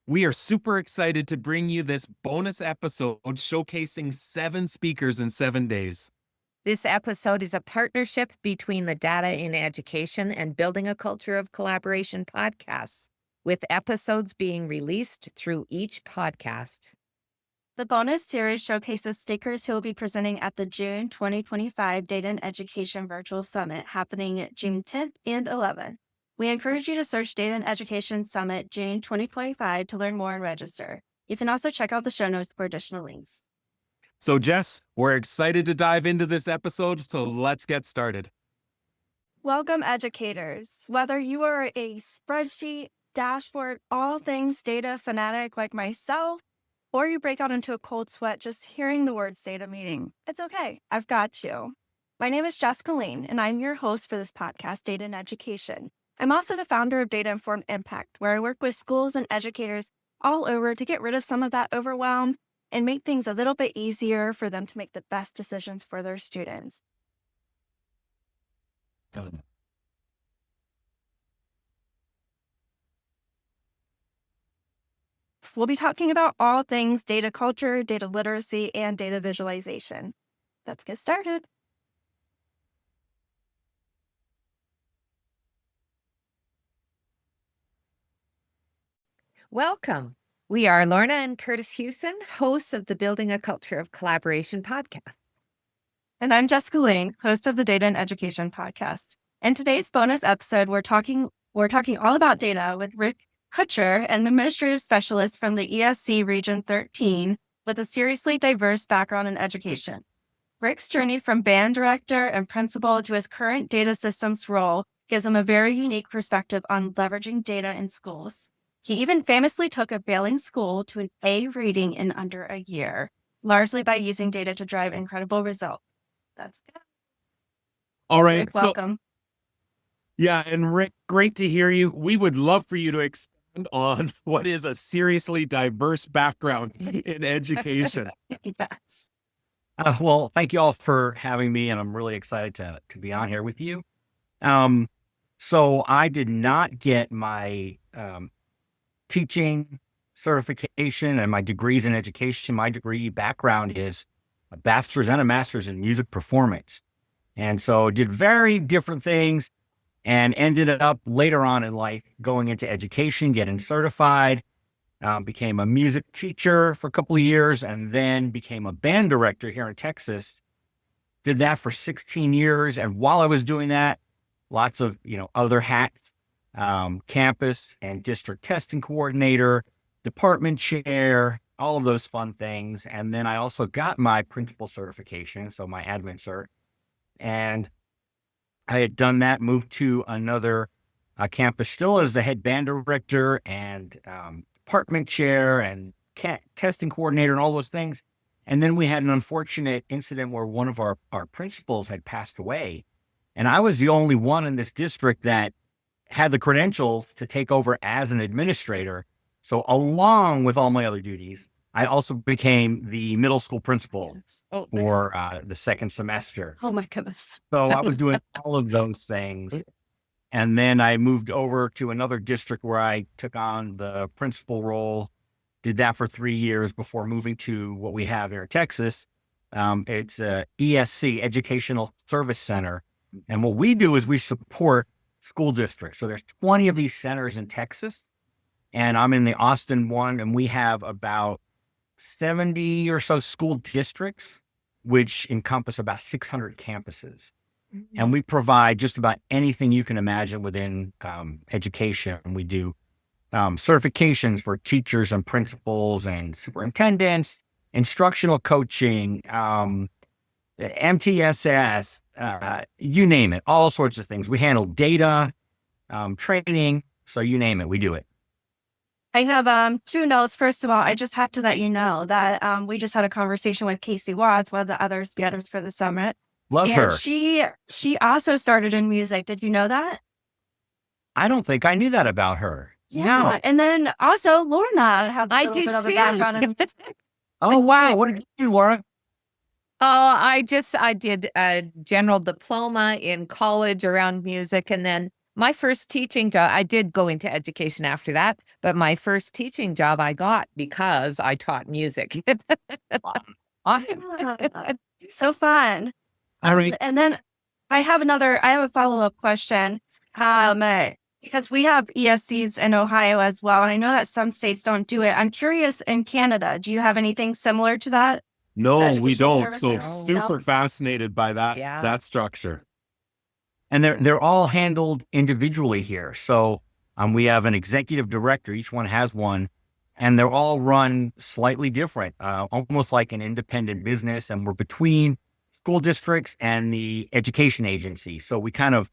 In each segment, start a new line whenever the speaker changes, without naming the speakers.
We are super excited to bring you this bonus episode showcasing 7 speakers in 7 days.
This episode is a partnership between the Data in Education and Building a Culture of Collaboration podcasts, with episodes being released through each podcast.
The bonus series showcases speakers who will be presenting at the June 2025 Data and Education Virtual Summit happening June 10th and 11th. We encourage you to search Data and Education Summit June 2025 to learn more and register. You can also check out the show notes for additional links.
So Jess, we're excited to dive into this episode, so let's get started.
Welcome, educators. Whether you are a spreadsheet, dashboard, all things data fanatic like myself, or you break out into a cold sweat just hearing the words data meeting, it's okay. I've got you. My name is Jessica Lane, and I'm your host for this podcast, Data and Education. I'm also the founder of Data Informed Impact, where I work with schools and educators all over to get rid of some of that overwhelm and make things a little bit easier for them to make the best decisions for their students. We'll be talking about all things data culture, data literacy, and data visualization. Let's get started.
Welcome. We are Lorna and Curtis Hewson, hosts of the Building a Culture of Collaboration podcast.
And I'm Jessica Lane, host of the Data and Education podcast. In today's bonus episode, we're talking all about data with Rick Kutcher, an administrative specialist from the ESC Region 13 with a seriously diverse background in education. Rick's journey from band director and principal to his current data systems role gives him a very unique perspective on leveraging data in schools. He even famously took a failing school to an A rating in under a year, largely by using data to drive incredible results. That's good.
All right.
Rick, welcome.
Yeah, and Rick, great to hear you. We would love for you to expand on what is a seriously diverse background in education.
Yes.
Well, thank you all for having me, and I'm really excited to be on here with you. So I did not get my teaching certification and my degrees in education. My degree background is a bachelor's and a master's in music performance. And so did very different things and ended up later on in life going into education, getting certified, became a music teacher for a couple of years, and then became a band director here in Texas. Did that for 16 years. And while I was doing that, lots of, other hats, campus and district testing coordinator, department chair, all of those fun things. And then I also got my principal certification, so my admin cert. And I had done that, moved to another campus still as the head band director and department chair and testing coordinator and all those things. And then we had an unfortunate incident where one of our principals had passed away. And I was the only one in this district that had the credentials to take over as an administrator. So along with all my other duties, I also became the middle school principal for the second semester.
Oh my goodness.
So I was doing all of those things. And then I moved over to another district where I took on the principal role, did that for 3 years before moving to what we have here in Texas. It's a ESC, Educational Service Center. And what we do is we support school districts. So there's 20 of these centers in Texas, and I'm in the Austin one, and we have about 70 or so school districts, which encompass about 600 campuses. Mm-hmm. And we provide just about anything you can imagine within education. We do certifications for teachers and principals and superintendents, instructional coaching, MTSS, you name it, all sorts of things. We handle data, training, so you name it, we do it.
I have 2 notes. First of all, I just have to let you know that we just had a conversation with Casey Watts, one of the other speakers for the summit.
Love her.
She also started in music. Did you know that?
I don't think I knew that about her.
Yeah.
No.
And then also Lorna has a little bit of a background in music.
Oh, wow. What did you do, Laura?
Oh, I did a general diploma in college around music, and then My first teaching job, I did go into education after that, but my first teaching job I got because I taught music.
Awesome.
So fun.
All right.
And then I have a follow-up question. Because we have ESCs in Ohio as well, and I know that some states don't do it. I'm curious, in Canada, do you have anything similar to that?
No, we
Educational
don't. So
services?
super fascinated by
Yeah.
that structure.
And they're all handled individually here. So we have an executive director. Each one has one, and they're all run slightly different, almost like an independent business. And we're between school districts and the education agency. So we kind of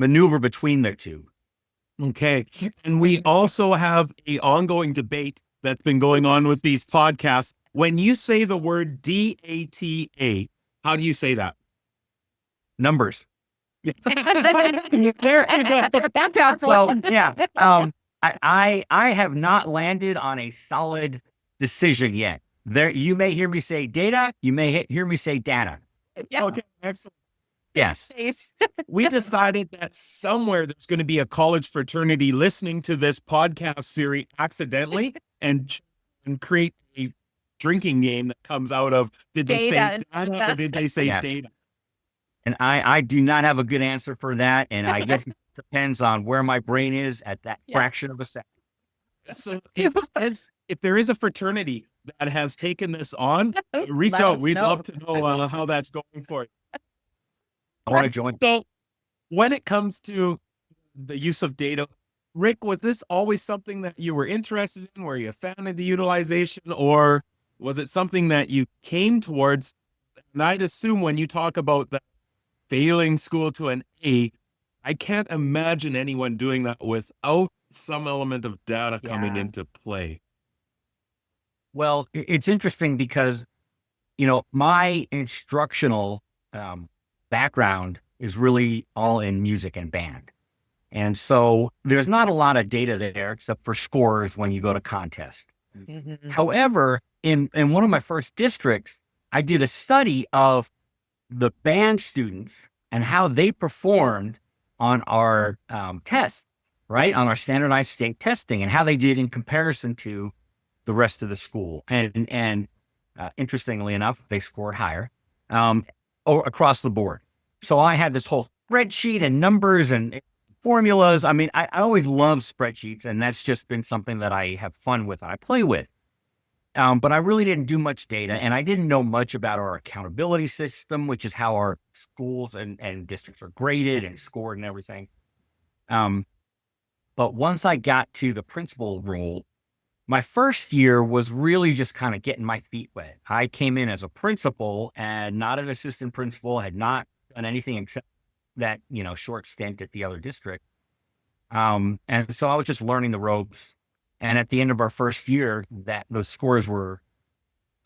maneuver between the two.
Okay. And we also have a ongoing debate that's been going on with these podcasts. When you say the word DATA, how do you say that?
Numbers.
That's helpful.
Well, yeah. I have not landed on a solid decision yet. There, you may hear me say data. You may hear me say data.
Yeah.
Okay, excellent.
Yes.
We decided that somewhere there's going to be a college fraternity listening to this podcast series accidentally and create a drinking game that comes out of, did they say data or did they say
Yes.
data?
And I do not have a good answer for that. And I guess it depends on where my brain is at that fraction of a second.
So if there is a fraternity that has taken this on, reach
Let
out.
us
We'd
know.
love to know how that's going for you.
I want to join.
So when it comes to the use of data, Rick, was this always something that you were interested in? Were you a fan of the utilization, or was it something that you came towards? And I'd assume when you talk about the failing school to an A, I can't imagine anyone doing that without some element of data coming
Yeah.
into play.
Well, it's interesting because, my instructional background is really all in music and band. And so there's not a lot of data there except for scores when you go to contests.
Mhm.
However, in one of my first districts, I did a study of the band students and how they performed on our tests, right? On our standardized state testing and how they did in comparison to the rest of the school. And interestingly enough, they scored higher or across the board. So I had this whole spreadsheet and numbers and formulas. I mean, I always love spreadsheets, and that's just been something that I have fun with and I play with. But I really didn't do much data, and I didn't know much about our accountability system, which is how our schools and districts are graded and scored and everything. But once I got to the principal role, my first year was really just kind of getting my feet wet. I came in as a principal and not an assistant principal, had not done anything except that, short stint at the other district. And so I was just learning the ropes. And at the end of our first year, those scores were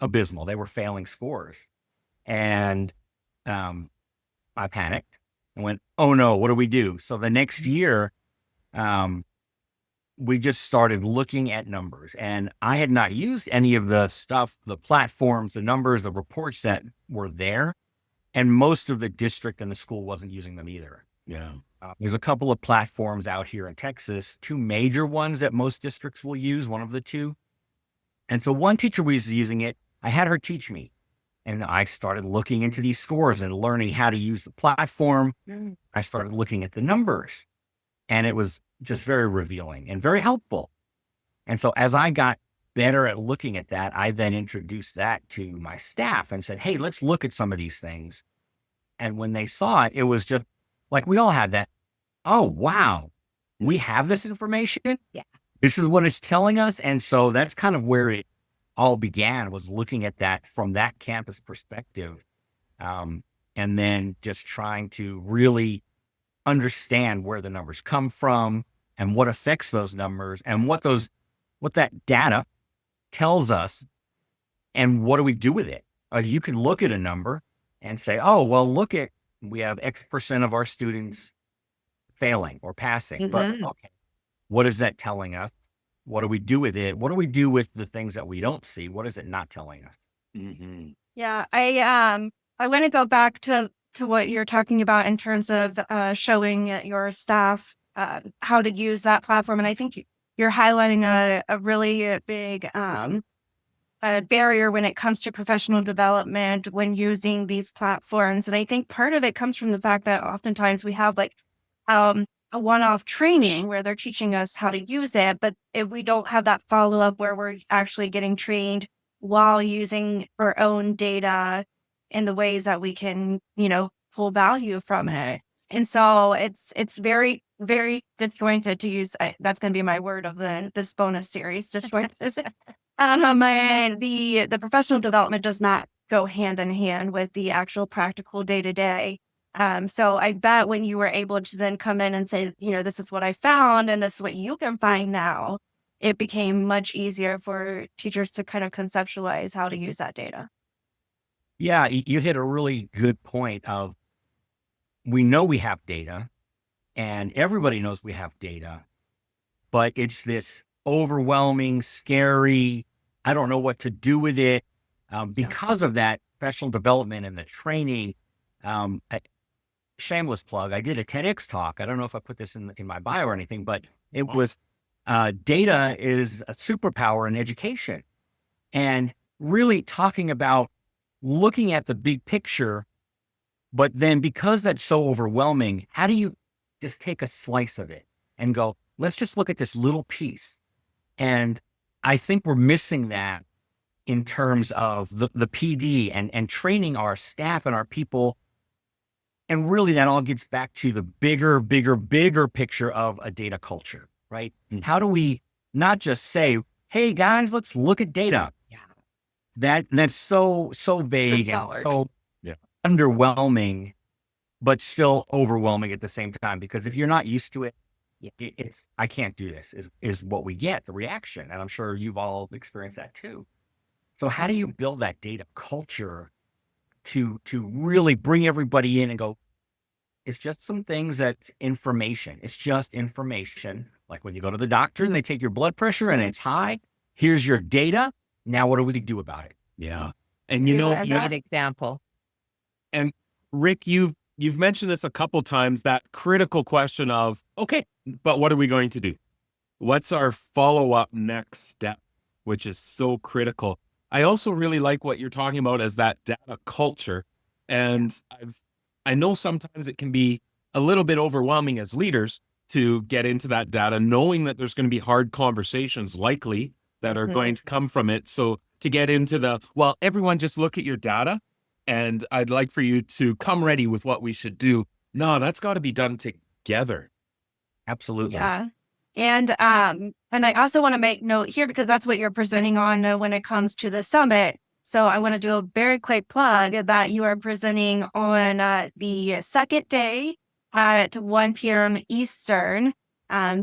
abysmal. They were failing scores. And I panicked and went, oh no, what do we do? So the next year, we just started looking at numbers, and I had not used any of the stuff, the platforms, the numbers, the reports that were there. And most of the district and the school wasn't using them either.
Yeah.
There's a couple of platforms out here in Texas, two major ones that most districts will use, one of the two. And so one teacher was using it. I had her teach me, and I started looking into these scores and learning how to use the platform. I started looking at the numbers, and it was just very revealing and very helpful. And so as I got better at looking at that, I then introduced that to my staff and said, hey, let's look at some of these things. And when they saw it, it was just like, we all had that. Oh, wow, we have this information.
Yeah.
This is what it's telling us. And so that's kind of where it all began, was looking at that from that campus perspective. And then just trying to really understand where the numbers come from and what affects those numbers and what that data tells us and what do we do with it. You can look at a number and say, oh, well, we have X percent of our students failing or passing, but okay, what is that telling us? What do we do with it? What do we do with the things that we don't see? What is it not telling us?
Mm-hmm.
Yeah, I want to go back to to what you're talking about in terms of showing your staff how to use that platform. And I think you're highlighting a really big barrier when it comes to professional development when using these platforms. And I think part of it comes from the fact that oftentimes we have like a one-off training where they're teaching us how to use it, but if we don't have that follow-up where we're actually getting trained while using our own data in the ways that we can, pull value from it. And so it's very, very disjointed, to use. That's going to be my word of this bonus series, disjointed. And the professional development does not go hand in hand with the actual practical day to day. So I bet when you were able to then come in and say, this is what I found and this is what you can find now, it became much easier for teachers to kind of conceptualize how to use that data.
Yeah, you hit a really good point of, we know we have data and everybody knows we have data, but it's this overwhelming, scary, I don't know what to do with it. Because of that professional development and the training, shameless plug, I did a TEDx talk. I don't know if I put this in my bio or anything, but it was data is a superpower in education, and really talking about looking at the big picture. But then because that's so overwhelming, how do you just take a slice of it and go, let's just look at this little piece? And I think we're missing that in terms of the PD and training our staff and our people. And really that all gets back to the bigger picture of a data culture, right? And how do we not just say, hey guys, let's look at data? Yeah. That's so vague and so underwhelming, but still overwhelming at the same time. Because if you're not used to it, it's I can't do this is what we get, the reaction. And I'm sure you've all experienced that too. So how do you build that data culture to really bring everybody in and go, it's just some things that's information. It's just information. Like when you go to the doctor and they take your blood pressure and it's high, here's your data. Now what do we do about it?
Yeah. And
a great example.
And Rick, you've mentioned this a couple times, that critical question of, okay, but what are we going to do? What's our follow-up next step, which is so critical. I also really like what you're talking about as that data culture. And I know sometimes it can be a little bit overwhelming as leaders to get into that data, knowing that there's going to be hard conversations likely that are going to come from it. So to get into well, everyone just look at your data and I'd like for you to come ready with what we should do. No, that's got to be done together.
Absolutely.
Yeah. And I also want to make note here, because that's what you're presenting on when it comes to the summit. So I want to do a very quick plug that you are presenting on the second day at 1 p.m. Eastern.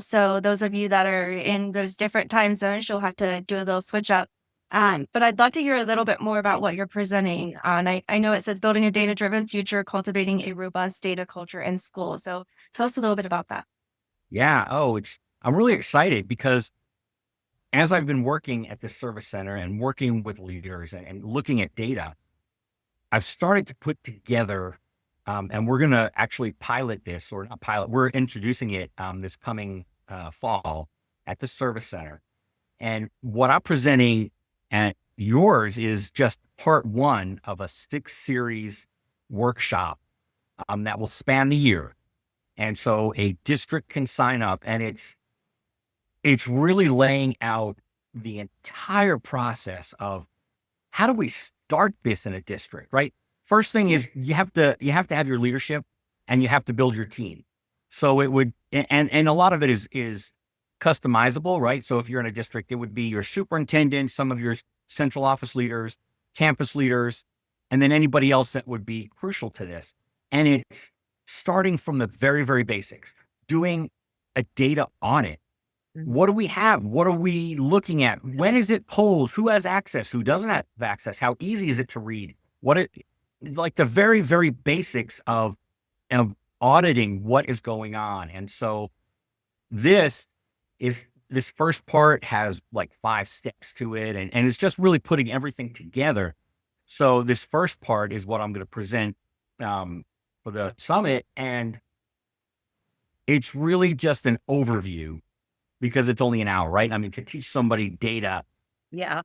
So those of you that are in those different time zones, you'll have to do a little switch up. But I'd love to hear a little bit more about what you're presenting on. I know it says building a data-driven future, cultivating a robust data culture in school. So tell us a little bit about that.
Yeah. I'm really excited because as I've been working at the service center and working with leaders and looking at data, I've started to put together, and we're going to actually pilot this, or not pilot, we're introducing it this coming fall at the service center. And what I'm presenting at yours is just part one of a 6-series workshop that will span the year. And so a district can sign up, and it's really laying out the entire process of how do we start this in a district, right? First thing is you have to have your leadership and you have to build your team. So it would, and a lot of it is customizable, right? So if you're in a district, it would be your superintendent, some of your central office leaders, campus leaders, and then anybody else that would be crucial to this. And it's starting from the very, very basics, doing a data audit. What do we have? What are we looking at? When is it pulled? Who has access? Who doesn't have access? How easy is it to read? Like the very, very basics of auditing what is going on. And so this first part has like 5 steps to it, and it's just really putting everything together. So this first part is what I'm going to present for the summit, and it's really just an overview because it's only an hour, right? I mean, to teach somebody data,
Yeah.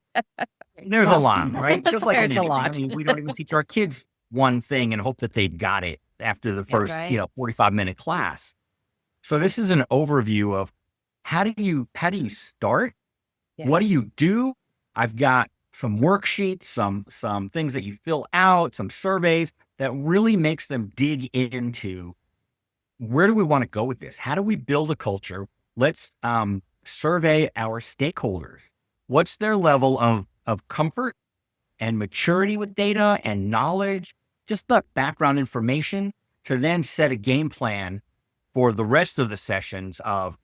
there's a lot, right? Just like
There's a
anything. I
lot.
mean, we don't even teach our kids one thing and hope that they've got it after the first,
right.
45-minute class. So this is an overview of how do you start?
Yeah.
What do you do? I've got some worksheets, some things that you fill out, some surveys that really makes them dig into where do we want to go with this? How do we build a culture? Let's survey our stakeholders. What's their level of comfort and maturity with data and knowledge, just the background information, to then set a game plan for the rest of the sessions of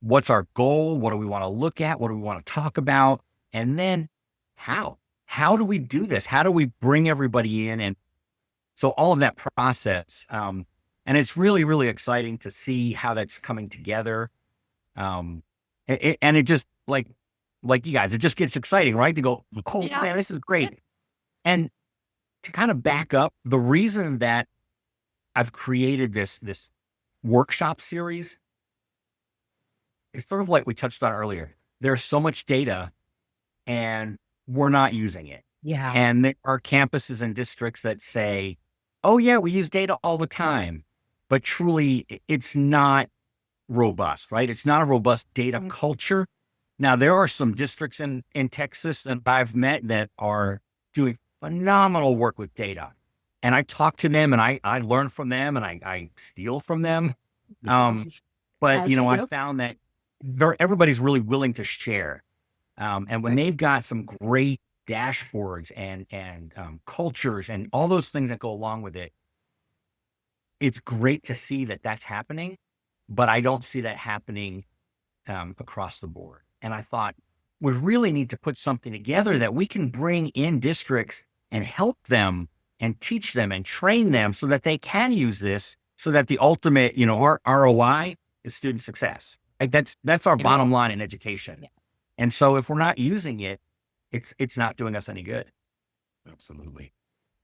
what's our goal? What do we want to look at? What do we want to talk about? And then how? How do we do this? How do we bring everybody in? And so all of that process, and it's really, really exciting to see how that's coming together. And it just like you guys, it just gets exciting, right? To go, oh
Yeah.
man, this is great. And to kind of back up, the reason that I've created this workshop series, it's sort of like we touched on earlier. There's so much data and we're not using it.
Yeah.
And there are campuses and districts that say, oh yeah, we use data all the time, but truly it's not robust, right? It's not a robust data culture. Now, there are some districts in Texas that I've met that are doing phenomenal work with data. And I talk to them and I learn from them and I steal from them. But,
As you
I
do.
found that everybody's really willing to share. And when they've got some great dashboards and cultures and all those things that go along with it, it's great to see that that's happening, but I don't see that happening across the board. And I thought we really need to put something together that we can bring in districts and help them and teach them and train them so that they can use this, so that the ultimate, our ROI is student success. Like that's our bottom line in education.
Yeah.
And so if we're not using it, it's not doing us any good.
Absolutely.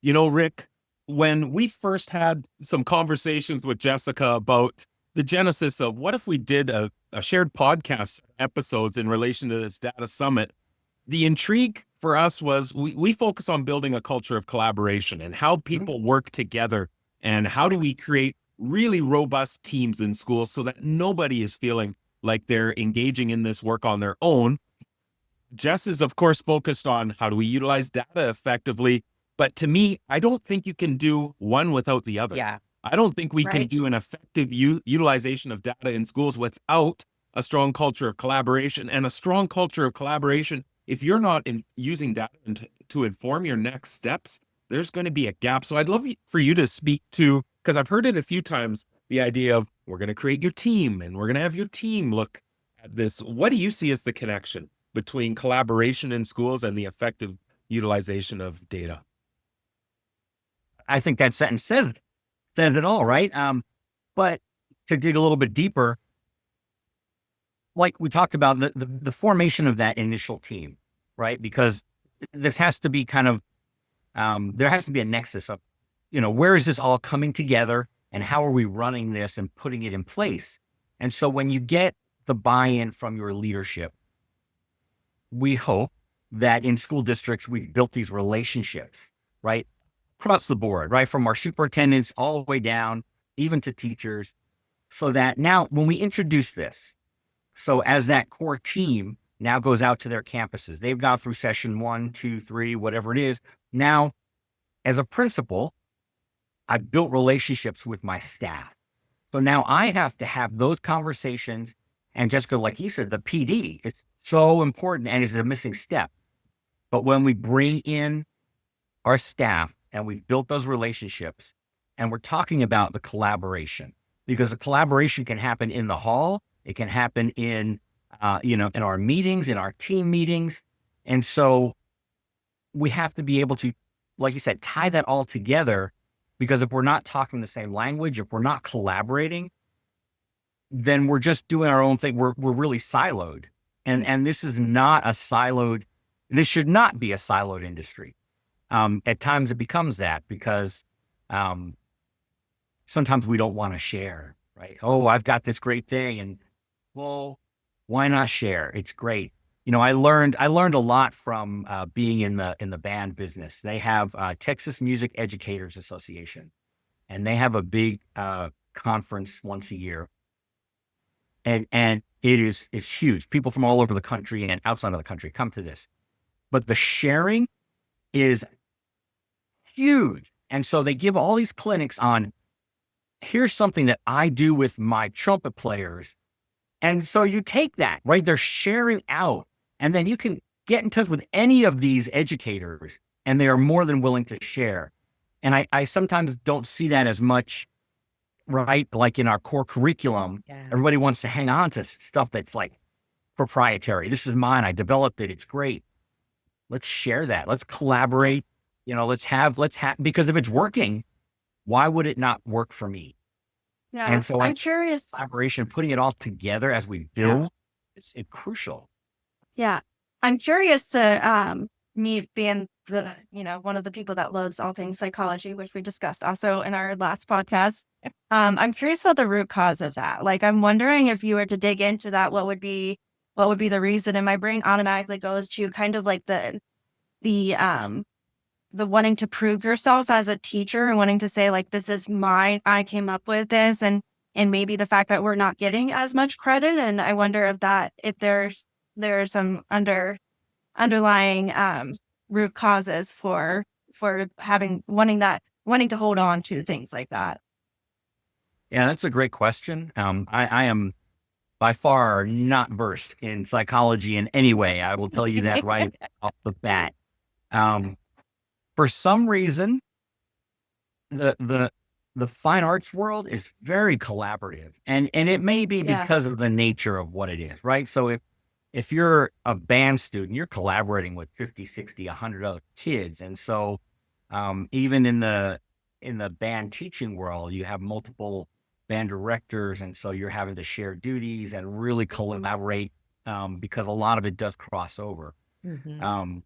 Rick, when we first had some conversations with Jessica about the genesis of what if we did a shared podcast episodes in relation to this data summit, the intrigue for us was we focus on building a culture of collaboration and how people work together and how do we create really robust teams in schools so that nobody is feeling like they're engaging in this work on their own. Jess is, of course, focused on how do we utilize data effectively. But to me, I don't think you can do one without the other.
Yeah.
I don't think we can
Right.
do an effective utilization of data in schools without a strong culture of collaboration. And a strong culture of collaboration, if you're not using data to inform your next steps, there's going to be a gap. So I'd love for you to speak to, because I've heard it a few times, the idea of we're going to create your team and we're going to have your team look at this. What do you see as the connection between collaboration in schools and the effective utilization of data?
I think that sentence says it all, right? But to dig a little bit deeper, like we talked about the formation of that initial team, right? Because this has to be kind of, there has to be a nexus of, where is this all coming together and how are we running this and putting it in place? And so when you get the buy-in from your leadership, we hope that in school districts, we've built these relationships, right? Across the board, right? From our superintendents all the way down, even to teachers, so that now when we introduce this, so as that core team now goes out to their campuses, they've gone through session 1, 2, 3, whatever it is. Now, as a principal, I've built relationships with my staff. So now I have to have those conversations. And Jessica, like you said, the PD is so important and is a missing step. But when we bring in our staff and we've built those relationships and we're talking about the collaboration, because the collaboration can happen in the hall, it can happen in, in our meetings, in our team meetings. And so we have to be able to, like you said, tie that all together, because if we're not talking the same language, if we're not collaborating, then we're just doing our own thing. We're really siloed. And this is not a siloed, this should not be a siloed industry. At times it becomes that because sometimes we don't want to share, right? Oh, I've got this great thing. And well, why not share? It's great. I learned a lot from being in the band business. They have Texas Music Educators Association, and they have a big conference once a year. And it's huge. People from all over the country and outside of the country come to this. But the sharing is huge. And so they give all these clinics on, here's something that I do with my trumpet players. And so you take that, right? They're sharing out. And then you can get in touch with any of these educators, and they are more than willing to share. And I sometimes don't see that as much, right? Like in our core curriculum, everybody wants to hang on to stuff that's like proprietary. This is mine. I developed it. It's great. Let's share that. Let's collaborate. Let's have, because if it's working, why would it not work for me?
Yeah.
And so
I'm curious.
Collaboration, putting it all together as we build is crucial.
Yeah. I'm curious to, me being one of the people that loves all things psychology, which we discussed also in our last podcast. I'm curious about the root cause of that. Like, I'm wondering if you were to dig into that, what would be the reason? And my brain automatically goes to kind of like the wanting to prove yourself as a teacher and wanting to say, like, this is mine, I came up with this, and maybe the fact that we're not getting as much credit. And I wonder if there's some underlying root causes for wanting to hold on to things like that.
Yeah, that's a great question. I am by far not versed in psychology in any way. I will tell you that right off the bat. For some reason, the fine arts world is very collaborative, and it may be because of the nature of what it is, right? So if you're a band student, you're collaborating with 50, 60, 100 other kids. And so even in the band teaching world, you have multiple band directors. And so you're having to share duties and really collaborate because a lot of it does cross over.
Mm-hmm.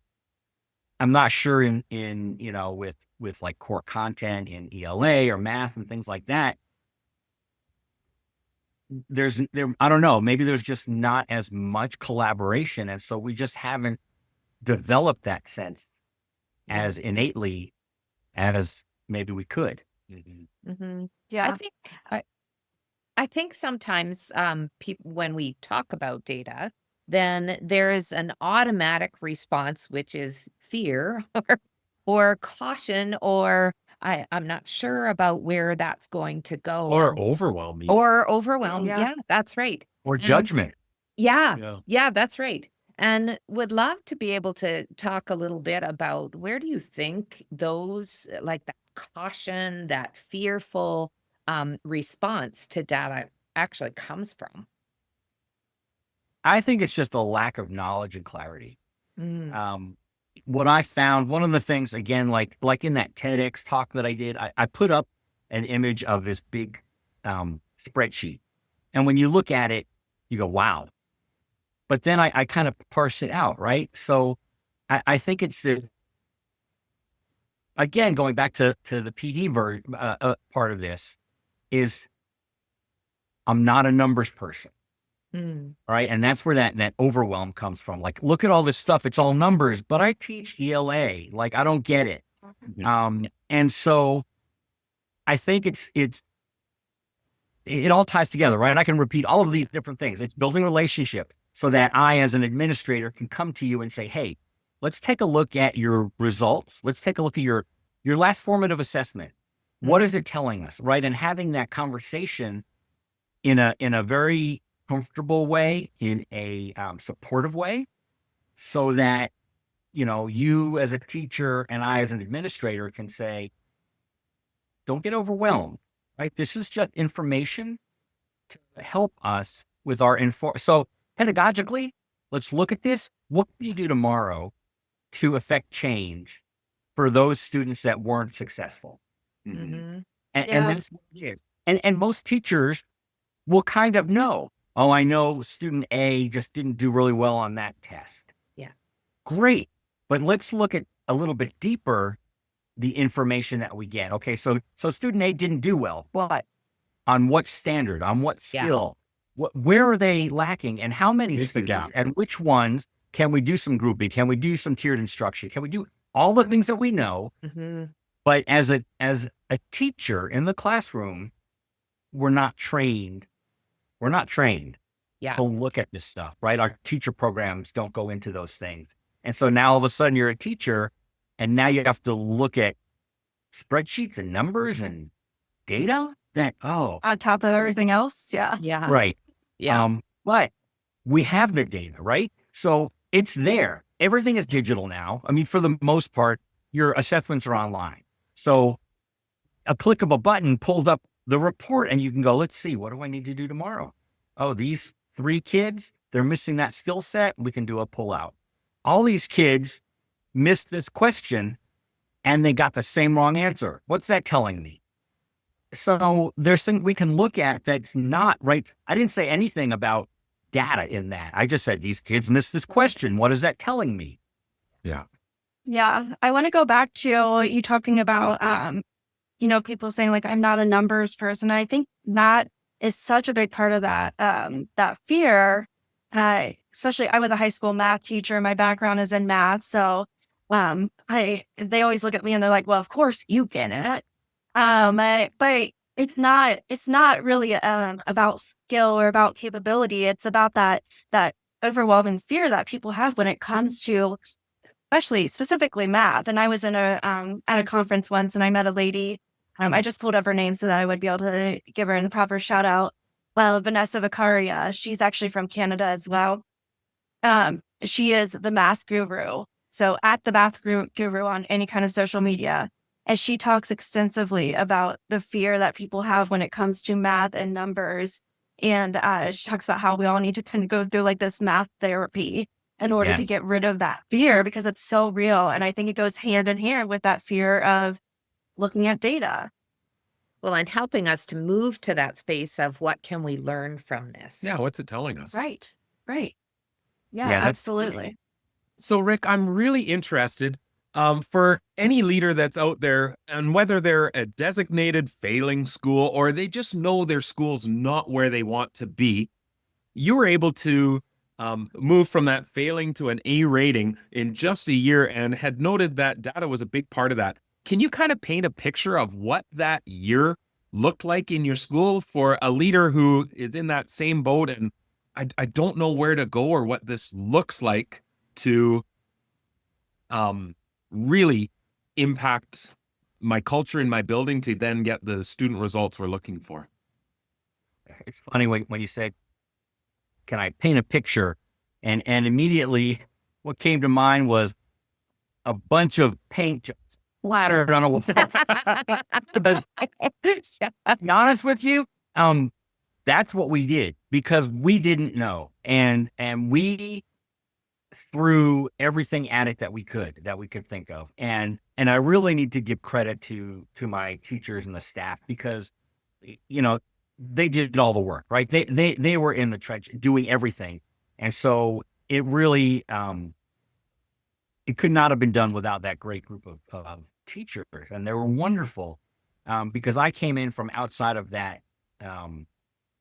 I'm not sure with like core content in ELA or math and things like that. I don't know, maybe there's just not as much collaboration. And so we just haven't developed that sense as innately as maybe we could.
Mm-hmm.
Yeah.
I think sometimes people, when we talk about data, then there is an automatic response, which is fear or caution, or I'm not sure about where that's going to go.
Or overwhelm me.
Or overwhelm.
Yeah.
Yeah, that's right.
Or judgment.
Yeah, that's right. And would love to be able to talk a little bit about, where do you think those, like that caution, that fearful response to data actually comes from?
I think it's just a lack of knowledge and clarity.
Mm.
What I found, one of the things, again, like in that TEDx talk that I did, I put up an image of this big spreadsheet. And when you look at it, you go, wow. But then I kind of parse it out, right? So I think it's again, going back to the PD part of this, is I'm not a numbers person. Right. And that's where that overwhelm comes from. Like, look at all this stuff. It's all numbers, but I teach ELA. Like, I don't get it. And so I think it all ties together, right? I can repeat all of these different things. It's building relationships so that I, as an administrator, can come to you and say, hey, let's take a look at your results. Let's take a look at your last formative assessment. What is it telling us, right? And having that conversation in a very comfortable way, in a supportive way, so that you as a teacher and I as an administrator can say, don't get overwhelmed, right? This is just information to help us with our so pedagogically, let's look at this. What can you do tomorrow to affect change for those students that weren't successful? And that's what it is. And most teachers will kind of know, oh, I know student A just didn't do really well on that test.
Yeah.
Great. But let's look at a little bit deeper. the information that we get. Okay, so student A didn't do well, but on what standard, on what skill, where are they lacking, and how many
Here's the
students,
gap.
and which ones can we do some grouping? Can we do some tiered instruction? Can we do all the things that we know?
Mm-hmm.
But as a teacher in the classroom, we're not trained. We're not trained
Yeah.
to look at this stuff, right? Our teacher programs don't go into those things. And so now all of a sudden you're a teacher, and now you have to look at spreadsheets and numbers and data that,
On top of everything else. Yeah.
Yeah.
right.
Yeah.
But we have the data, right? So it's there. Everything is digital now. I mean, for the most part, your assessments are online. So a click of a button pulls up the report, and you can go, let's see, what do I need to do tomorrow? Oh, these 3 kids, they're missing that skill set. We can do a pull out. All these kids missed this question and they got the same wrong answer. What's that telling me? So there's things we can look at that's not right. I didn't say anything about data in that. I just said these kids missed this question. What is that telling me?
Yeah.
Yeah. I want to go back to you talking about, people saying like, I'm not a numbers person. I think that is such a big part of that, that fear. Especially I was a high school math teacher. My background is in math. So, they always look at me and they're like, well, of course you get it. But it's not really, about skill or about capability. It's about that overwhelming fear that people have when it comes to, specifically math. And I was in at a conference once and I met a lady. I just pulled up her name so that I would be able to give her the proper shout out. Well, Vanessa Vicaria, she's actually from Canada as well. She is the math guru. So at the math guru on any kind of social media. And she talks extensively about the fear that people have when it comes to math and numbers. And she talks about how we all need to kind of go through like this math therapy in order to get rid of that fear because it's so real. And I think it goes hand in hand with that fear of looking at data.
Well, and helping us to move to that space of what can we learn from this?
Yeah. What's it telling us?
Right. Right. Yeah,
Yeah, that's-
absolutely.
So, Rick, I'm really interested for any leader that's out there, and whether they're a designated failing school or they just know their school's not where they want to be, you were able to move from that failing to an A rating in just a year and had noted that data was a big part of that. Can you kind of paint a picture of what that year looked like in your school for a leader who is in that same boat and I don't know where to go or what this looks like to really impact my culture in my building to then get the student results we're looking for?
It's funny when you said, can I paint a picture? And immediately what came to mind was a bunch of paint just splattered on a wall. To be honest with you, that's what we did because we didn't know. And we threw everything at it that we could think of. And I really need to give credit to my teachers and the staff because, they did all the work, right? They were in the trench doing everything. And so it really, it could not have been done without that great group of teachers. And they were wonderful because I came in from outside of that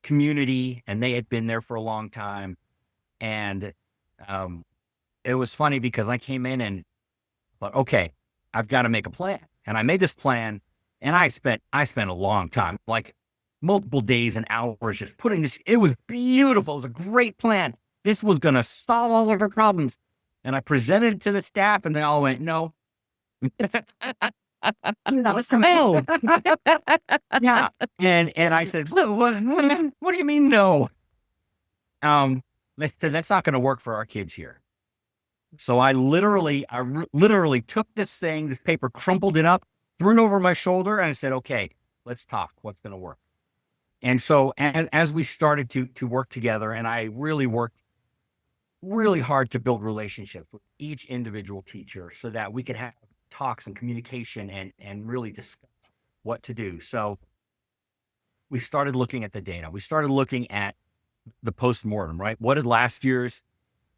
community and they had been there for a long time. And it was funny because I came in and thought, okay, I've got to make a plan. And I made this plan and I spent a long time, like multiple days and hours just putting this. It was beautiful. It was a great plan. This was going to solve all of our problems. And I presented it to the staff and they all went, no.
That was command.
Yeah. And I said, what do you mean no? They said, that's not going to work for our kids here. So I literally took this paper, crumpled it up, threw it over my shoulder, and I said, okay, let's talk. What's going to work? And so as we started to work together, and I really worked really hard to build relationships with each individual teacher so that we could have talks and communication and really discuss what to do. So we started looking at the data. We started looking at the postmortem, right? What did last year's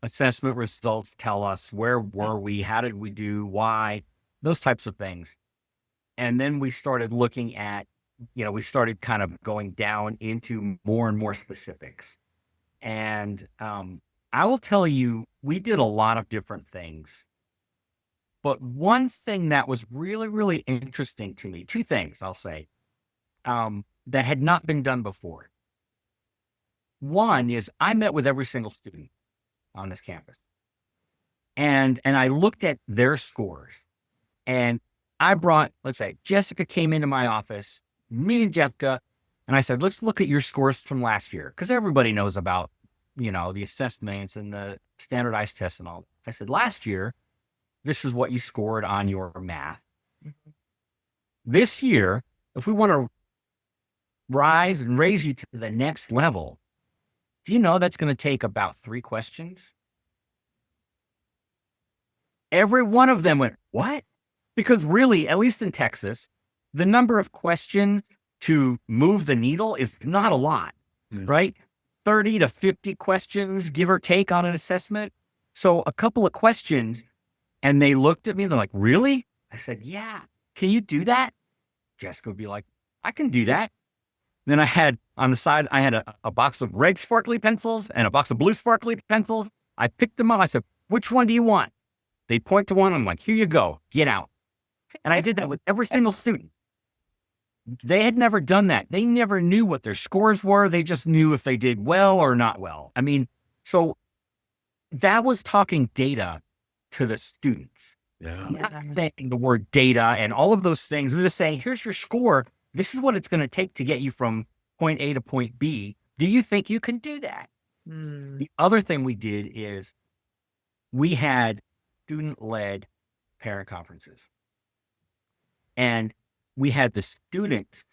assessment results tell us? Where were we? How did we do? Why? Those types of things. And then we started looking at, we started kind of going down into more and more specifics. And I will tell you, we did a lot of different things. But one thing that was really, really interesting to me, two things I'll say, that had not been done before. One is I met with every single student on this campus. And I looked at their scores. And I brought, let's say, Jessica came into my office, me and Jessica, and I said, let's look at your scores from last year. Because everybody knows about, the assessments and the standardized tests and all. I said, last year, this is what you scored on your math.
Mhm.
This year, if we want to rise and raise you to the next level, do you know that's going to take about 3 questions? Every one of them went, what? Because really, at least in Texas, the number of questions to move the needle is not a lot, right? 30 to 50 questions, give or take, on an assessment. So a couple of questions, and they looked at me, they're like, really? I said, yeah. Can you do that? Jessica would be like, I can do that. Then I had on the side, I had a box of red sparkly pencils and a box of blue sparkly pencils. I picked them up. I said, which one do you want? They point to one. I'm like, here you go. Get out. And I did that with every single student. They had never done that. They never knew what their scores were. They just knew if they did well or not well. I mean, so that was talking data to the students.
Yeah.
Not saying the word data and all of those things. We're just saying, here's your score. This is what it's going to take to get you from point A to point B. Do you think you can do that?
Mm.
The other thing we did is we had student-led parent conferences. And we had the students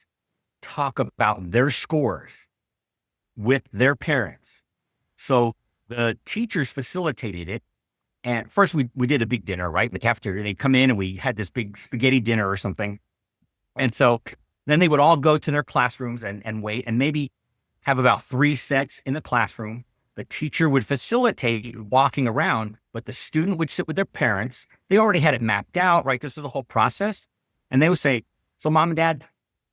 talk about their scores with their parents. So the teachers facilitated it. And first we did a big dinner, right? In the cafeteria. They'd come in and we had this big spaghetti dinner or something. And so then they would all go to their classrooms and wait and maybe have about 3 sets in the classroom. The teacher would facilitate walking around, but the student would sit with their parents. They already had it mapped out, right? This is the whole process. And they would say, so mom and dad,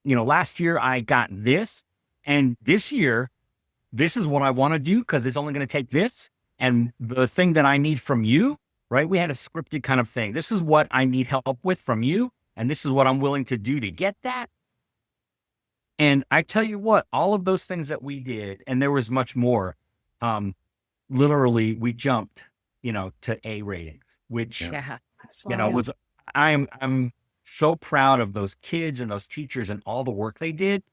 last year I got this, and this year, this is what I want to do because it's only going to take this. And the thing that I need from you, right? We had a scripted kind of thing. This is what I need help with from you. And this is what I'm willing to do to get that. And I tell you what, all of those things that we did, and there was much more, literally we jumped, to A ratings, which,
Yeah.
was, I'm so proud of those kids and those teachers and all the work they did.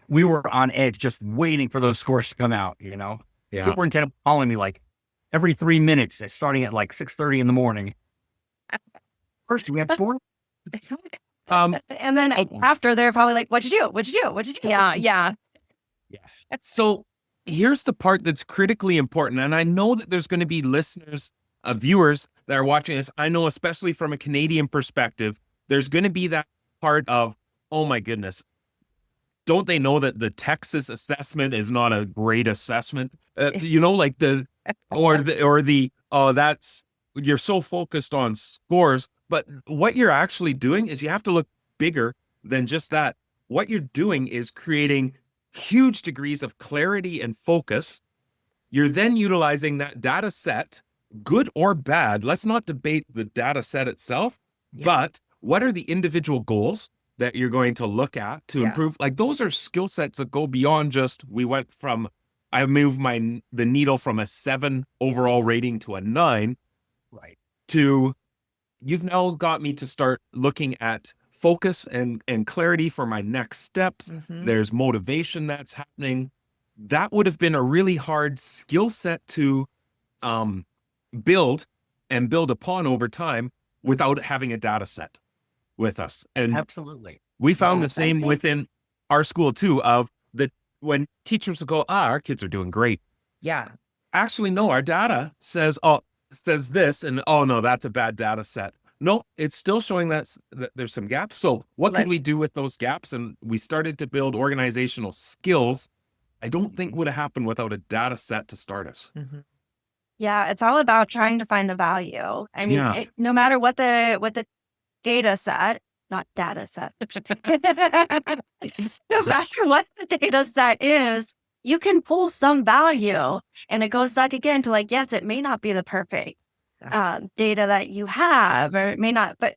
We were on edge just waiting for those scores to come out,
Yeah.
Superintendent calling me like every 3 minutes, starting at like 6:30 in the morning. First, do we have score?
And then after, they're probably like, what'd you do? What'd you do? What'd you do?
Yeah. Yeah.
Yes.
So here's the part that's critically important. And I know that there's going to be listeners, viewers that are watching this. I know, especially from a Canadian perspective, there's going to be that part of, oh my goodness, don't they know that the Texas assessment is not a great assessment? Like that's, you're so focused on scores, but what you're actually doing is you have to look bigger than just that. What you're doing is creating huge degrees of clarity and focus. You're then utilizing that data set, good or bad. Let's not debate the data set itself, but what are the individual goals that you're going to look at to improve? Like, those are skill sets that go beyond just, I moved the needle from a 7 overall rating to a 9,
right?
To, you've now got me to start looking at focus and clarity for my next steps.
Mhm.
There's motivation that's happening. That would have been a really hard skill set to build upon over time without having a data set with us. And
Absolutely.
we found
Yeah,
the same
I think-
within our school too, of when teachers will go, our kids are doing great.
Yeah.
Actually, no, our data says this, and no, that's a bad data set. No, it's still showing that there's some gaps. So what could we do with those gaps? And we started to build organizational skills. I don't think would have happened without a data set to start us.
Mhm.
Yeah, it's all about trying to find the value. I mean,
Yeah.
no matter what the data set, not data set. No matter what the data set is, you can pull some value. And it goes back again to like, yes, it may not be the perfect data that you have, or it may not, but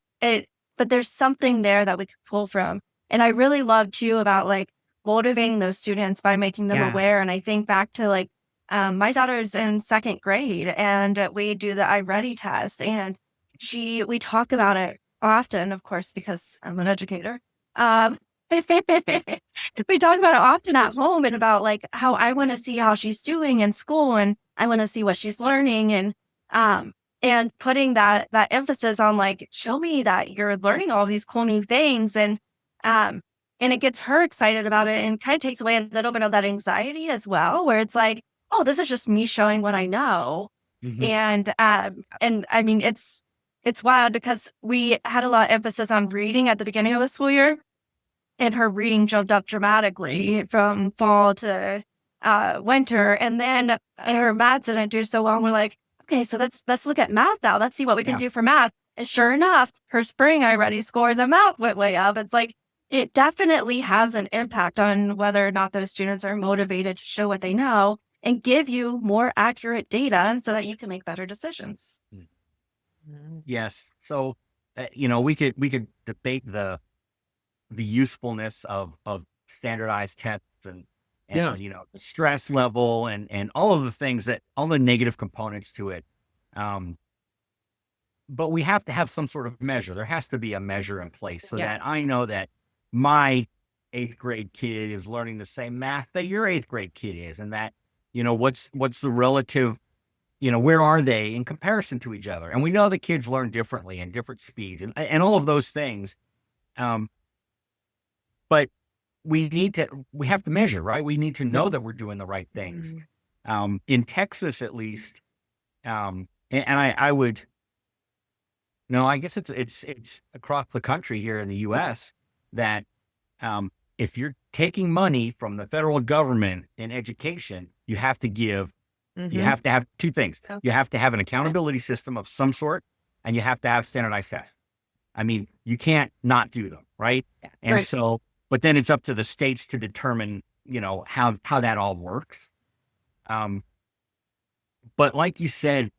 there's something there that we can pull from. And I really love too about like motivating those students by making them aware. And I think back to like, my daughter's in 2nd grade and we do the iReady test, and we talk about it often, of course, because I'm an educator. We talk about it often at home and about like how I want to see how she's doing in school, and I want to see what she's learning, and putting that emphasis on like, show me that you're learning all these cool new things, and it gets her excited about it and kind of takes away a little bit of that anxiety as well, where it's like, oh, this is just me showing what I know. And I mean, it's wild because we had a lot of emphasis on reading at the beginning of the school year, and her reading jumped up dramatically from fall to winter. And then her math didn't do so well. And we're like, okay, so let's look at math now. Let's see what we can do for math. And sure enough, her spring iReady scores in math went way up. It's like, it definitely has an impact on whether or not those students are motivated to show what they know and give you more accurate data so that you can make better decisions.
Yes. So, we could debate the usefulness of standardized tests and the stress level and all of the things all the negative components to it. But we have to have some sort of measure. There has to be a measure in place so that I know that my 8th grade kid is learning the same math that your 8th grade kid is, and that, what's the relative, where are they in comparison to each other? And we know the kids learn differently and different speeds and all of those things. But we have to measure, right? We need to know that we're doing the right things. In Texas, at least, and I would, I guess it's across the country here in the U.S. that if you're taking money from the federal government in education, you have to give, you have to have 2 things. You have to have an accountability system of some sort, and you have to have standardized tests. I mean, you can't not do them, right? And so, but then it's up to the states to determine, how that all works. But like you said,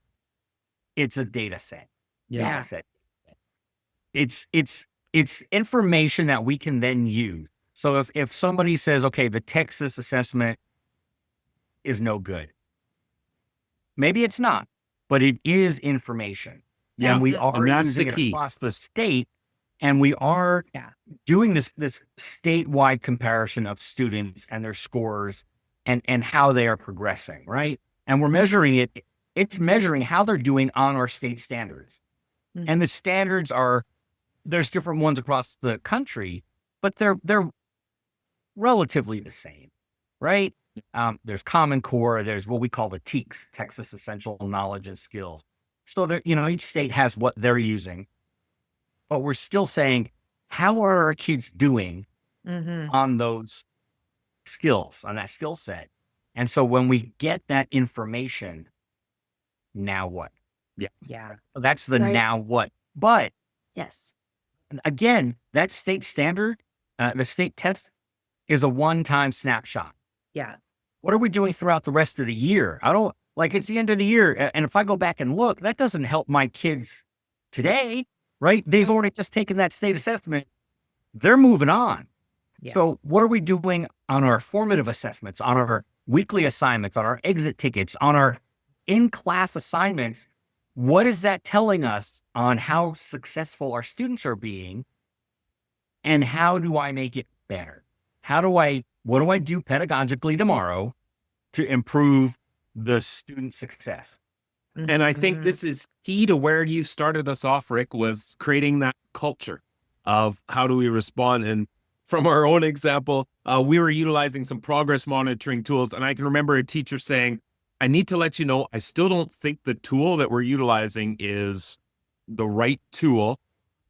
it's a data set.
Yeah.
Data set. It's information that we can then use. So if somebody says, okay, the Texas assessment is no good, maybe it's not, but it is information.
Yeah.
And we are using it across the state, and we are doing this statewide comparison of students and their scores and how they are progressing, right? And we're measuring it. It's measuring how they're doing on our state standards. And the standards there's different ones across the country, but they're relatively the same, right? There's Common Core, there's what we call the TEKS, Texas Essential Knowledge and Skills. So that, each state has what they're using, but we're still saying, how are our kids doing on those skills, on that skill set? And so when we get that information, now what?
Yeah.
That's the now what. But
Yes.
again, that state standard, the state test is a one-time snapshot.
Yeah.
What are we doing throughout the rest of the year? It's the end of the year. And if I go back and look, that doesn't help my kids today, right? They've already just taken that state assessment. They're moving on.
Yeah.
So what are we doing on our formative assessments, on our weekly assignments, on our exit tickets, on our in-class assignments? What is that telling us on how successful our students are being? And how do I make it better? What do I do pedagogically tomorrow to improve the student success?
And I think this is key to where you started us off, Rick, was creating that culture of how do we respond. And from our own example, we were utilizing some progress monitoring tools. And I can remember a teacher saying, I need to let you know, I still don't think the tool that we're utilizing is the right tool.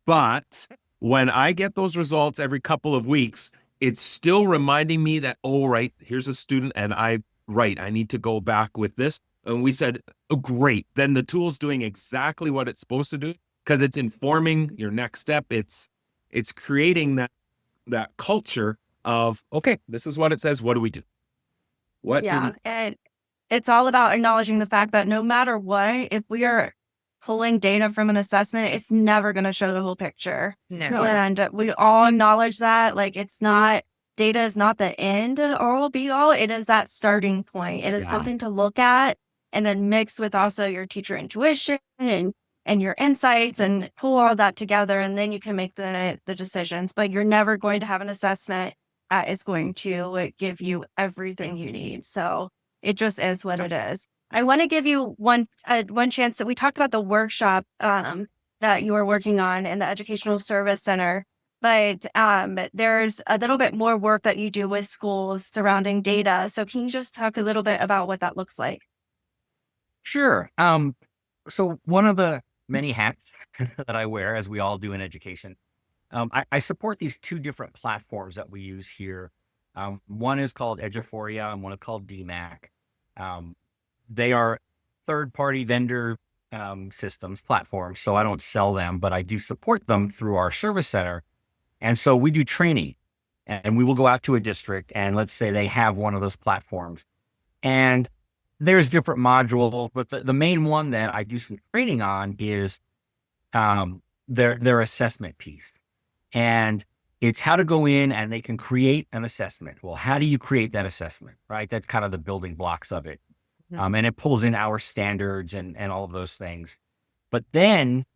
But when I get those results every couple of weeks, it's still reminding me that, oh, right, here's a student and I need to go back with this. And we said, oh, great. Then the tool's doing exactly what it's supposed to do because it's informing your next step. It's it's creating that culture of, okay, this is what it says. What do we do? What
Yeah.
do
And it's all about acknowledging the fact that no matter what, if we are pulling data from an assessment, it's never going to show the whole picture.
No.
And we all acknowledge that. Like, data is not the end all be all. It is that starting point. It is
Yeah.
something to look at and then mix with also your teacher intuition and your insights and pull all that together. And then you can make the decisions. But you're never going to have an assessment that is going to give you everything you need. So it just is what it is. I want to give you one chance that we talked about the workshop that you were working on in the Educational Service Center, but there's a little bit more work that you do with schools surrounding data. So can you just talk a little bit about what that looks like?
Sure. So one of the many hats that I wear, as we all do in education, I support these two different platforms that we use here. One is called Eduphoria and one is called DMAC. They are third-party vendor systems, platforms, so I don't sell them, but I do support them through our service center. And so we do training, and we will go out to a district, and let's say they have one of those platforms. And there's different modules, but the main one that I do some training on is their assessment piece. And it's how to go in and they can create an assessment. Well, how do you create that assessment, right? That's kind of the building blocks of it. And it pulls in our standards and all of those things. But then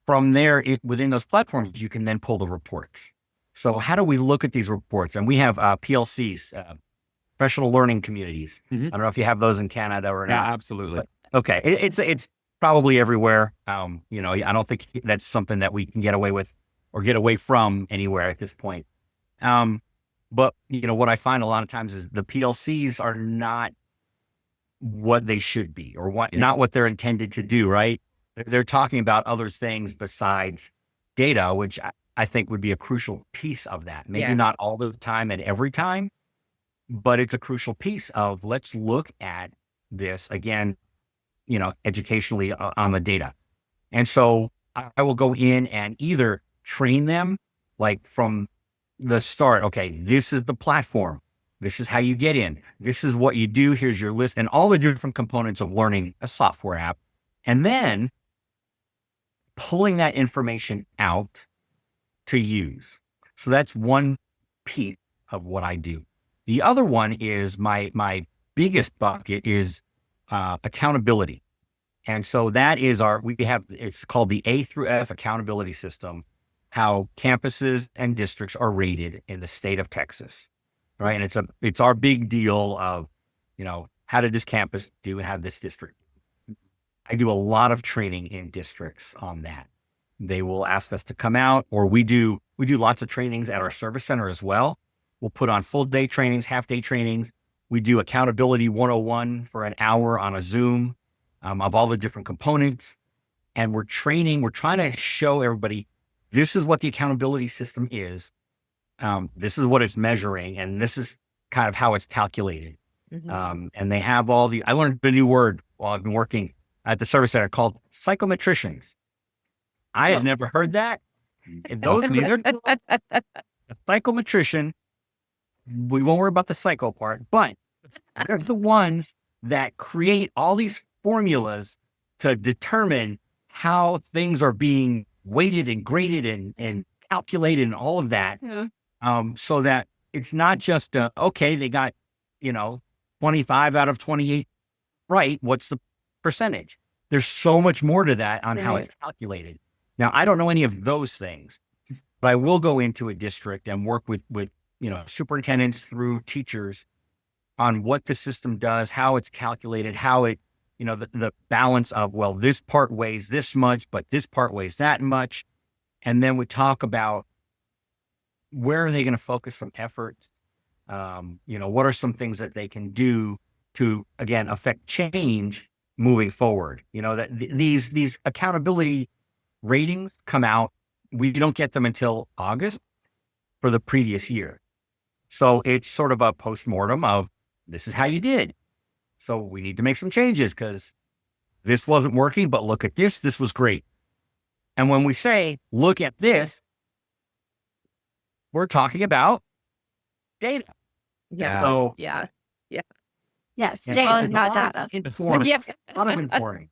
from there, within those platforms, you can then pull the reports. So how do we look at these reports? And we have PLCs, professional learning communities.
Mhm.
I don't know if you have those in Canada or not.
Yeah, absolutely.
But, okay. It's probably everywhere. I don't think that's something that we can get away with or get away from anywhere at this point. But what I find a lot of times is the PLCs are not what they should be, or not what they're intended to do, right? They're talking about other things besides data, which I think would be a crucial piece of that. Maybe not all the time and every time, but it's a crucial piece of, let's look at this again, educationally on the data. And so I will go in and either train them like from the start. Okay, this is the platform. This is how you get in. This is what you do. Here's your list and all the different components of learning a software app. And then pulling that information out to use. So that's one piece of what I do. The other one is my biggest bucket is accountability. And so that is it's called the A through F accountability system, how campuses and districts are rated in the state of Texas. Right. And it's our big deal of, how did this campus do and how did this district? I do a lot of training in districts on that. They will ask us to come out, or we do lots of trainings at our service center as well. We'll put on full day trainings, half day trainings. We do accountability 101 for an hour on a Zoom of all the different components. And we're trying to show everybody, this is what the accountability system is. This is what it's measuring, and this is kind of how it's calculated. And they have I learned a new word while I've been working at the service center called psychometricians. I had never heard that. And those neither. A psychometrician, we won't worry about the psycho part, but they're the ones that create all these formulas to determine how things are being weighted and graded and calculated and all of that.
Yeah.
So that it's not just, okay, they got, 25 out of 28 right. What's the percentage? There's so much more to that on how it's calculated. Now, I don't know any of those things, but I will go into a district and work with superintendents through teachers on what the system does, how it's calculated, how it, the balance of, well, this part weighs this much, but this part weighs that much. And then we talk about where are they going to focus some efforts? What are some things that they can do to, again, affect change moving forward? That these accountability ratings come out. We don't get them until August for the previous year. So it's sort of a postmortem of, this is how you did. So we need to make some changes because this wasn't working, but look at this. This was great. And when we say, look at this, we're talking about data.
Yeah.
So
Yeah.
Yes,
and
data,
it's a
not
lot
data.
of informing,
Yeah.
a lot of informing.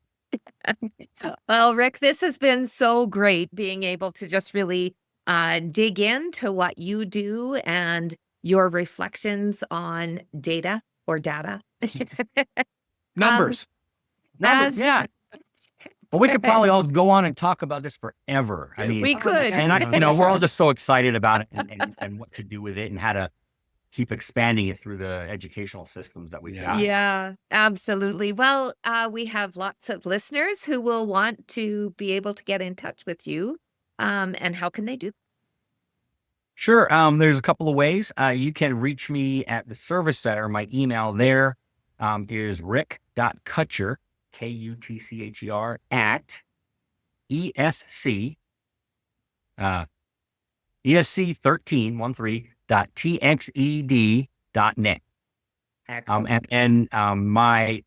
Well, Rick, this has been so great being able to just really dig into what you do and your reflections on data or data.
Numbers.
As
Yeah. But we could probably all go on and talk about this forever. I mean,
we could.
and we're all just so excited about it and what to do with it and how to keep expanding it through the educational systems that we've got.
Yeah, absolutely. Well, we have lots of listeners who will want to be able to get in touch with you. And how can they do?
Sure. There's a couple of ways. You can reach me at the service center. My email there is rick.kutcher, Kutcher, at ESC, ESC13
Excellent.
And my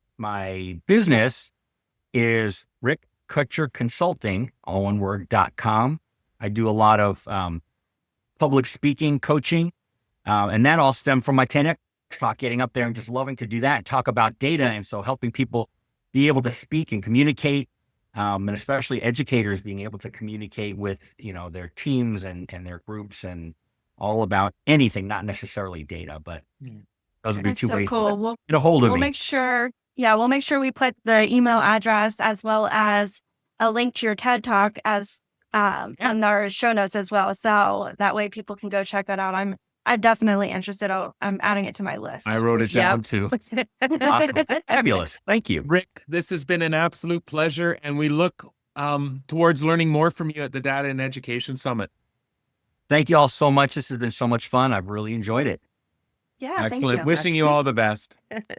business is Rick Kutcher Consulting, all one word, .com. I do a lot of public speaking, coaching, and that all stemmed from my 10X talk, getting up there and just loving to do that and talk about data. And so helping people be able to speak and communicate, and especially educators being able to communicate with, their teams and their groups and all about anything, not necessarily data, but those would be
That's
two
so
ways
cool.
to get a hold of
We'll
me.
make sure, we'll make sure we put the email address as well as a link to your TED Talk as on our show notes as well. So that way people can go check that out. I'm definitely interested. I'm adding it to my list.
I wrote it down too.
Awesome. Fabulous. Thank you.
Rick, this has been an absolute pleasure, and we look towards learning more from you at the Data and Education Summit.
Thank you all so much. This has been so much fun. I've really enjoyed it.
Yeah,
Excellent.
thank you.
Wishing you all the best.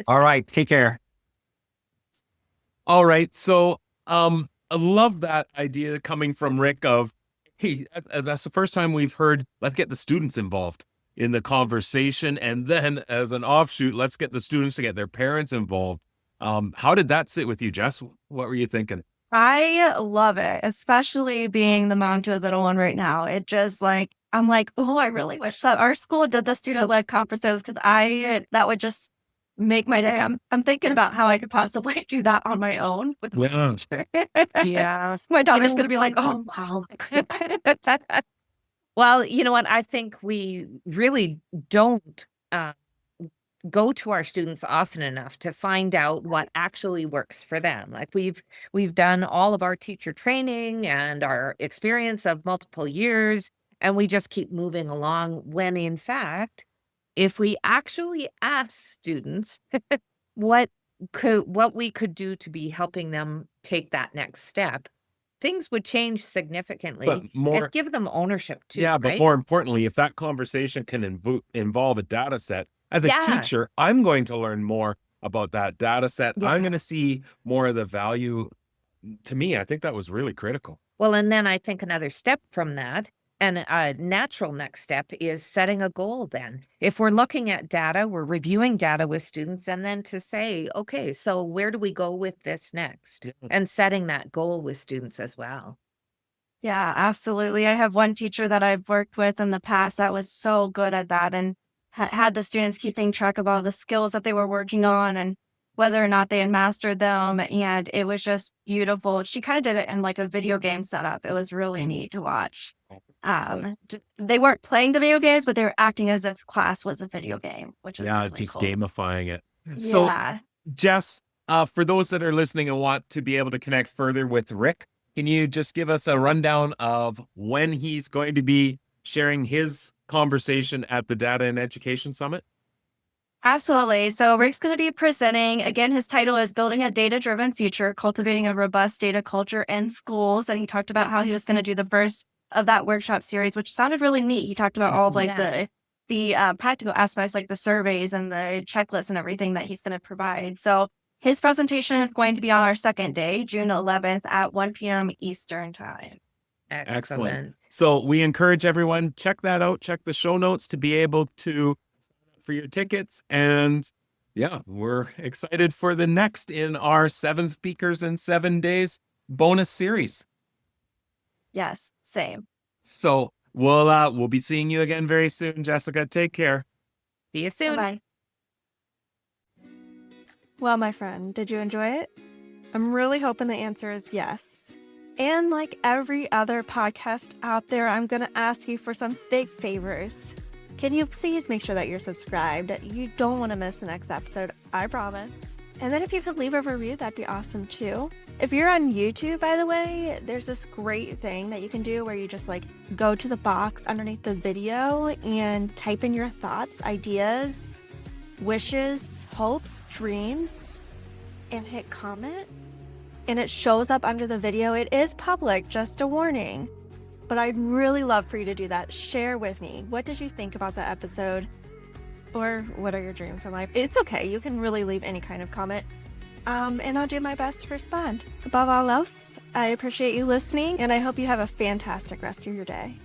All right. Take care.
All right. So I love that idea coming from Rick of, hey, that's the first time we've heard, let's get the students involved in the conversation. And then as an offshoot, let's get the students to get their parents involved. How did that sit with you, Jess? What were you thinking?
I love it, especially being the mom to a little one right now. It just I'm like, oh, I really wish that our school did the student-led conferences because that would just make my day. I'm thinking about how I could possibly do that on my own with
Yeah.
Yeah.
my daughter's gonna be like, oh wow.
Well, you know what? I think we really don't go to our students often enough to find out what actually works for them. Like we've done all of our teacher training and our experience of multiple years, and we just keep moving along when in fact, if we actually ask students what we could do to be helping them take that next step, things would change significantly.
But more,
and give them ownership too.
yeah, but
right?
more importantly, if that conversation can involve a data set, as a teacher, I'm going to learn more about that data set.
Yeah.
I'm going to see more of the value. To me, I think that was really critical.
Well, and then I think another step from that, and a natural next step, is setting a goal then. If we're looking at data, we're reviewing data with students, and then to say, okay, so where do we go with this next?
Yeah.
And setting that goal with students as well.
Yeah, absolutely. I have one teacher that I've worked with in the past that was so good at that and had the students keeping track of all the skills that they were working on and whether or not they had mastered them. And it was just beautiful. She kind of did it in like a video game setup. It was really neat to watch. They weren't playing the video games, but they were acting as if class was a video game, which is really
just
cool.
gamifying it. So,
Yeah.
Jess, for those that are listening and want to be able to connect further with Rick, can you just give us a rundown of when he's going to be sharing his conversation at the Data and Education Summit?
Absolutely. So Rick's going to be presenting. Again, his title is Building a Data-Driven Future, Cultivating a Robust Data Culture in Schools. And he talked about how he was going to do the first of that workshop series, which sounded really neat. He talked about all of the practical aspects, like the surveys and the checklists and everything that he's going to provide. So his presentation is going to be on our second day, June 11th at 1 p.m. Eastern time.
Excellent. So we encourage everyone, check that out, check the show notes to be able to for your tickets. And yeah, we're excited for the next in our 7 Speakers in 7 Days bonus series.
Yes, same.
So We'll be seeing you again very soon, Jessica. Take care.
See you soon.
Bye. Well, my friend, did you enjoy it? I'm really hoping the answer is yes. And like every other podcast out there, I'm going to ask you for some big favors. Can you please make sure that you're subscribed? You don't want to miss the next episode, I promise. And then if you could leave a review, that'd be awesome too. If you're on YouTube, by the way, there's this great thing that you can do where you just like go to the box underneath the video and type in your thoughts, ideas, wishes, hopes, dreams, and hit comment. And it shows up under the video. It is public, just a warning. But I'd really love for you to do that. Share with me. What did you think about the episode? Or what are your dreams in life? It's okay. You can really leave any kind of comment. And I'll do my best to respond. Above all else, I appreciate you listening, and I hope you have a fantastic rest of your day.